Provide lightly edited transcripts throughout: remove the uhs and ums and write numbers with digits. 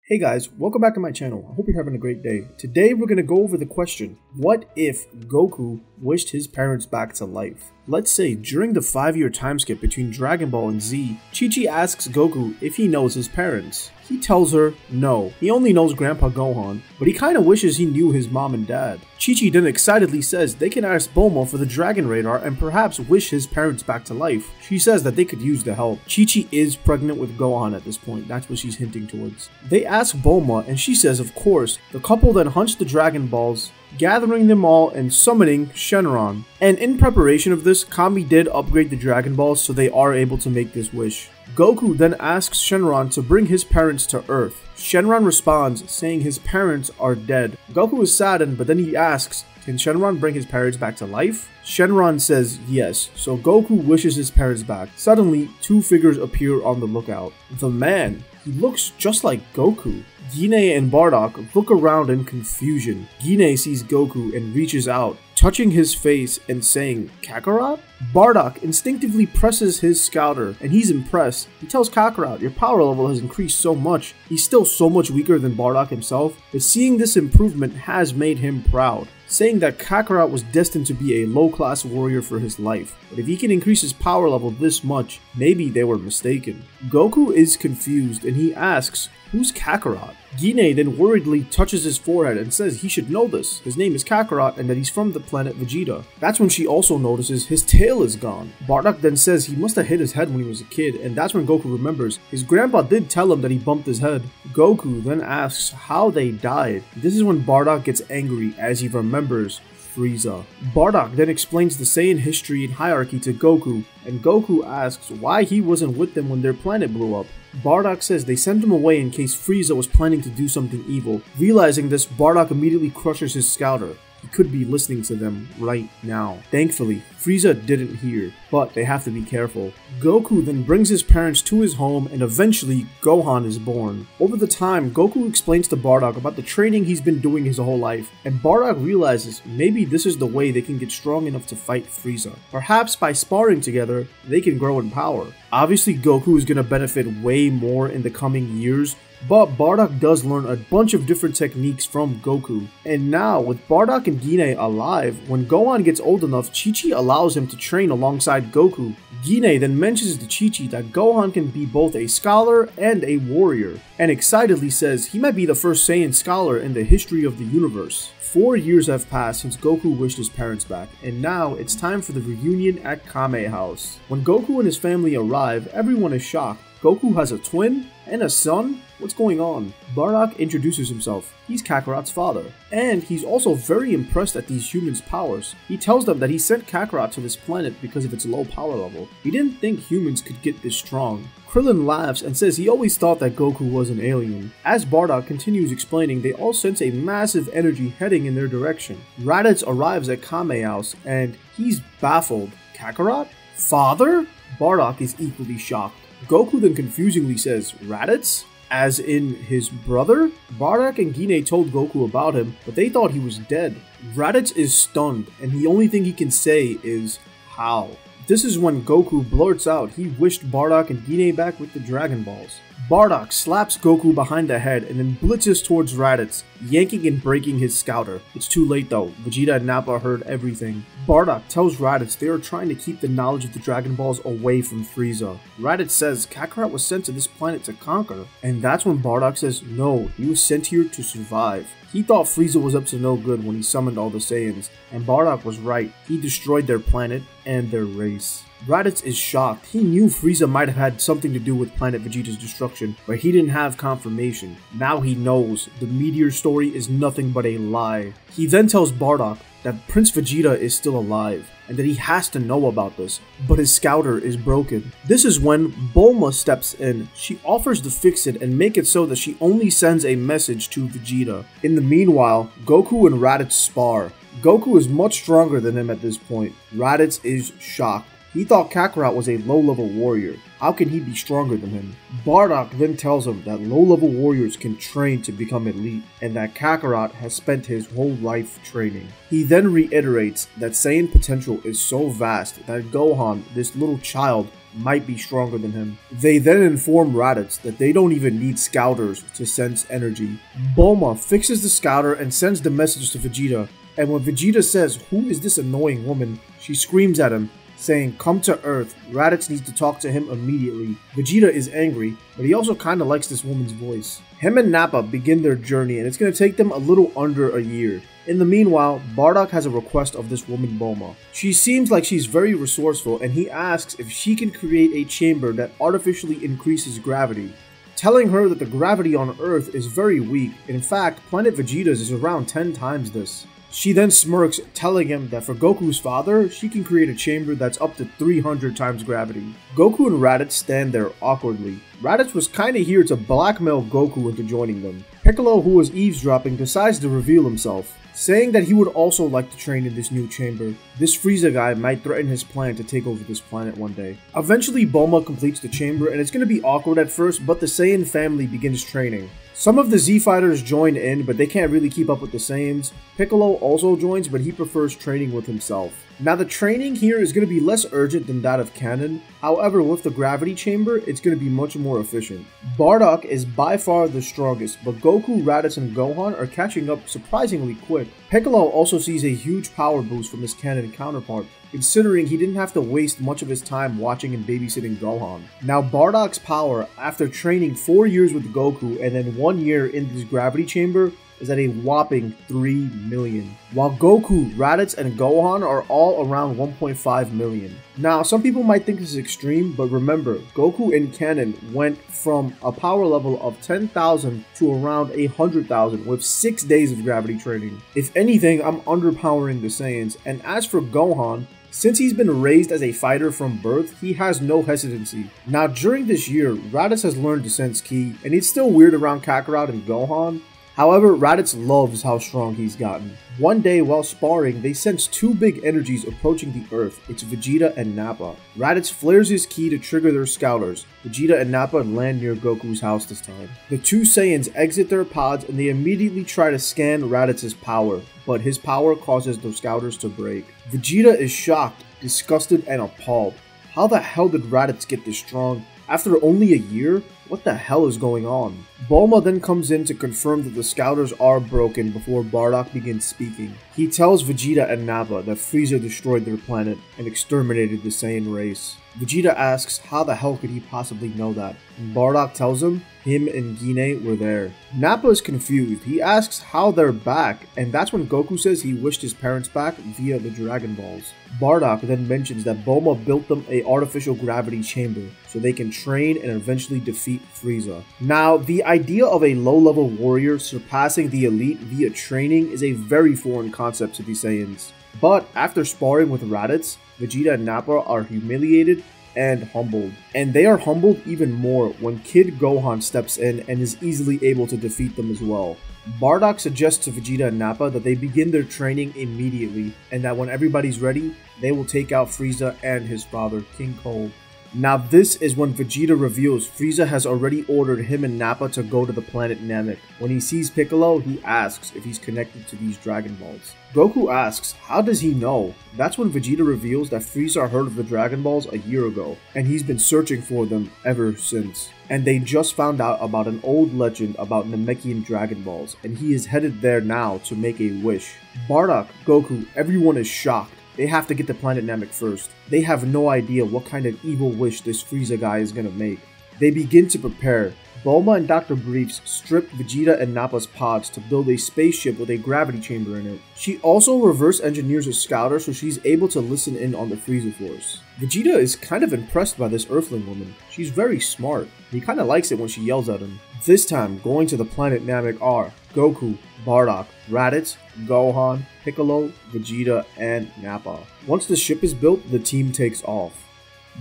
Hey guys, welcome back to my channel. I hope you're having a great day. Today we're going to go over the question, what if Goku wished his parents back to life? Let's say during the 5-year time skip between Dragon Ball and Z, Chi-Chi asks Goku if he knows his parents. He tells her no, he only knows Grandpa Gohan, but he kinda wishes he knew his mom and dad. Chi-Chi then excitedly says they can ask Bulma for the Dragon Radar and perhaps wish his parents back to life. She says that they could use the help. Chi-Chi is pregnant with Gohan at this point, that's what she's hinting towards. They ask Bulma and she says of course. The couple then hunts the Dragon Balls, gathering them all and summoning Shenron. And in preparation of this, Kami did upgrade the Dragon Balls so they are able to make this wish. Goku then asks Shenron to bring his parents to Earth. Shenron responds, saying his parents are dead. Goku is saddened, but then he asks, can Shenron bring his parents back to life? Shenron says yes, so Goku wishes his parents back. Suddenly, two figures appear on the lookout. The man, he looks just like Goku. Gine and Bardock look around in confusion. Gine sees Goku and reaches out, touching his face and saying, Kakarot? Bardock instinctively presses his scouter and he's impressed. He tells Kakarot, your power level has increased so much. He's still so much weaker than Bardock himself, but seeing this improvement has made him proud, saying that Kakarot was destined to be a low-class warrior for his life, but if he can increase his power level this much, maybe they were mistaken. Goku is confused and he asks, who's Kakarot? Gine then worriedly touches his forehead and says he should know this. His name is Kakarot and that he's from the planet Vegeta. That's when she also notices his tail is gone. Bardock then says he must have hit his head when he was a kid, and that's when Goku remembers his grandpa did tell him that he bumped his head. Goku then asks how they died. This is when Bardock gets angry as he remembers Frieza. Bardock then explains the Saiyan history and hierarchy to Goku, and Goku asks why he wasn't with them when their planet blew up. Bardock says they sent him away in case Frieza was planning to do something evil. Realizing this, Bardock immediately crushes his scouter. He could be listening to them right now. Thankfully, Frieza didn't hear, but they have to be careful. Goku then brings his parents to his home and eventually Gohan is born. Over the time, Goku explains to Bardock about the training he's been doing his whole life, and Bardock realizes maybe this is the way they can get strong enough to fight Frieza. Perhaps by sparring together, they can grow in power. Obviously, Goku is going to benefit way more in the coming years, but Bardock does learn a bunch of different techniques from Goku. And now, with Bardock and Gine alive, when Gohan gets old enough, Chi-Chi allows him to train alongside Goku. Gine then mentions to Chi-Chi that Gohan can be both a scholar and a warrior, and excitedly says he might be the first Saiyan scholar in the history of the universe. 4 years have passed since Goku wished his parents back, and now it's time for the reunion at Kame House. When Goku and his family arrive, everyone is shocked. Goku has a twin and a son? What's going on? Bardock introduces himself. He's Kakarot's father, and he's also very impressed at these humans' powers. He tells them that he sent Kakarot to this planet because of its low power level. He didn't think humans could get this strong. Krillin laughs and says he always thought that Goku was an alien. As Bardock continues explaining, they all sense a massive energy heading in their direction. Raditz arrives at Kame House, and he's baffled. Kakarot? Father? Bardock is equally shocked. Goku then confusingly says, Raditz? As in his brother? Bardock and Gine told Goku about him, but they thought he was dead. Raditz is stunned, and the only thing he can say is, how? This is when Goku blurts out he wished Bardock and Gine back with the Dragon Balls. Bardock slaps Goku behind the head and then blitzes towards Raditz, yanking and breaking his scouter. It's too late though, Vegeta and Nappa heard everything. Bardock tells Raditz they are trying to keep the knowledge of the Dragon Balls away from Frieza. Raditz says Kakarot was sent to this planet to conquer, and that's when Bardock says no, he was sent here to survive. He thought Frieza was up to no good when he summoned all the Saiyans, and Bardock was right. He destroyed their planet and their race. Raditz is shocked. He knew Frieza might have had something to do with Planet Vegeta's destruction, but he didn't have confirmation. Now he knows the meteor story is nothing but a lie. He then tells Bardock that Prince Vegeta is still alive, and that he has to know about this, but his scouter is broken. This is when Bulma steps in. She offers to fix it and make it so that she only sends a message to Vegeta. In the meanwhile, Goku and Raditz spar. Goku is much stronger than him at this point. Raditz is shocked. He thought Kakarot was a low-level warrior. How can he be stronger than him? Bardock then tells him that low-level warriors can train to become elite, and that Kakarot has spent his whole life training. He then reiterates that Saiyan potential is so vast that Gohan, this little child, might be stronger than him. They then inform Raditz that they don't even need scouters to sense energy. Bulma fixes the scouter and sends the message to Vegeta, and when Vegeta says, "Who is this annoying woman?" she screams at him, saying, "Come to Earth, Raditz needs to talk to him immediately." Vegeta is angry, but he also kinda likes this woman's voice. Him and Nappa begin their journey, and it's gonna take them a little under a year. In the meanwhile, Bardock has a request of this woman Bulma. She seems like she's very resourceful, and he asks if she can create a chamber that artificially increases gravity, telling her that the gravity on Earth is very weak. In fact, planet Vegeta's is around 10 times this. She then smirks, telling him that for Goku's father, she can create a chamber that's up to 300 times gravity. Goku and Raditz stand there awkwardly. Raditz was kinda here to blackmail Goku into joining them. Piccolo, who was eavesdropping, decides to reveal himself, saying that he would also like to train in this new chamber. This Frieza guy might threaten his plan to take over this planet one day. Eventually, Bulma completes the chamber, and it's gonna be awkward at first, but the Saiyan family begins training. Some of the Z fighters join in, but they can't really keep up with the Saiyans. Piccolo also joins, but he prefers training with himself. Now the training here is going to be less urgent than that of canon. However, with the gravity chamber, it's going to be much more efficient. Bardock is by far the strongest, but Goku, Raditz, and Gohan are catching up surprisingly quick. Piccolo also sees a huge power boost from his canon counterpart, considering he didn't have to waste much of his time watching and babysitting Gohan. Now Bardock's power, after training 4 years with Goku and then 1 year in this gravity chamber, is at a whopping 3 million, while Goku, Raditz, and Gohan are all around 1.5 million. Now, some people might think this is extreme, but remember, Goku in canon went from a power level of 10,000 to around 100,000 with 6 days of gravity training. If anything, I'm underpowering the Saiyans, and as for Gohan, since he's been raised as a fighter from birth, he has no hesitancy. Now, during this year, Raditz has learned to sense ki, and he's still weird around Kakarot and Gohan. However, Raditz loves how strong he's gotten. One day while sparring, they sense 2 big energies approaching the Earth. It's Vegeta and Nappa. Raditz flares his ki to trigger their scouters. Vegeta and Nappa land near Goku's house this time. The 2 Saiyans exit their pods and they immediately try to scan Raditz's power, but his power causes the scouters to break. Vegeta is shocked, disgusted, and appalled. How the hell did Raditz get this strong? After only a year? What the hell is going on? Bulma then comes in to confirm that the scouters are broken before Bardock begins speaking. He tells Vegeta and Nappa that Frieza destroyed their planet and exterminated the Saiyan race. Vegeta asks how the hell could he possibly know that, and Bardock tells him and Gine were there. Nappa is confused. He asks how they're back, and that's when Goku says he wished his parents back via the Dragon Balls. Bardock then mentions that Bulma built them a artificial gravity chamber so they can train and eventually defeat Frieza. Now, the idea of a low-level warrior surpassing the elite via training is a very foreign concept to the Saiyans. But after sparring with Raditz, Vegeta and Nappa are humiliated and humbled. And they are humbled even more when Kid Gohan steps in and is easily able to defeat them as well. Bardock suggests to Vegeta and Nappa that they begin their training immediately, and that when everybody's ready, they will take out Frieza and his father, King Cold. Now this is when Vegeta reveals Frieza has already ordered him and Nappa to go to the planet Namek. When he sees Piccolo, he asks if he's connected to these Dragon Balls. Goku asks, how does he know? That's when Vegeta reveals that Frieza heard of the Dragon Balls a year ago, and he's been searching for them ever since. And they just found out about an old legend about Namekian Dragon Balls, and he is headed there now to make a wish. Bardock, Goku, everyone is shocked. They have to get to planet Namek first. They have no idea what kind of evil wish this Frieza guy is gonna make. They begin to prepare. Bulma and Dr. Briefs strip Vegeta and Nappa's pods to build a spaceship with a gravity chamber in it. She also reverse engineers a scouter so she's able to listen in on the Frieza Force. Vegeta is kind of impressed by this Earthling woman. She's very smart. He kinda likes it when she yells at him. This time, going to the planet Namek are Goku, Bardock, Raditz, Gohan, Piccolo, Vegeta, and Nappa. Once the ship is built, the team takes off.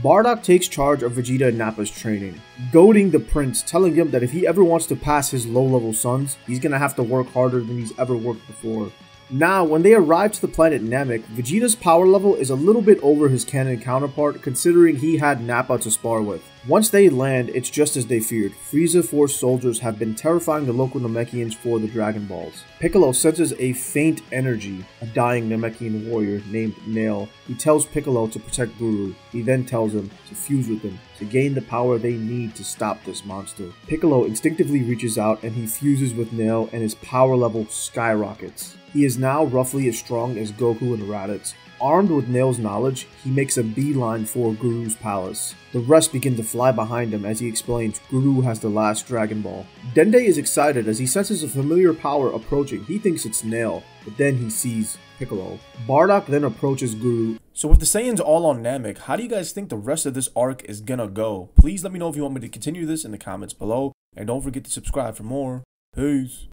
Bardock takes charge of Vegeta and Nappa's training, goading the prince, telling him that if he ever wants to pass his low-level sons, he's gonna have to work harder than he's ever worked before. Now, when they arrive to the planet Namek, Vegeta's power level is a little bit over his canon counterpart considering he had Nappa to spar with. Once they land, it's just as they feared. Frieza Force soldiers have been terrifying the local Namekians for the Dragon Balls. Piccolo senses a faint energy, a dying Namekian warrior named Nail. He tells Piccolo to protect Guru. He then tells him to fuse with him to gain the power they need to stop this monster. Piccolo instinctively reaches out and he fuses with Nail and his power level skyrockets. He is now roughly as strong as Goku and Raditz. Armed with Nail's knowledge, he makes a beeline for Guru's palace. The rest begin to fly behind him as he explains Guru has the last Dragon Ball. Dende is excited as he senses a familiar power approaching. He thinks it's Nail, but then he sees Piccolo. Bardock then approaches Guru. So with the Saiyans all on Namek, how do you guys think the rest of this arc is gonna go? Please let me know if you want me to continue this in the comments below, and don't forget to subscribe for more. Peace.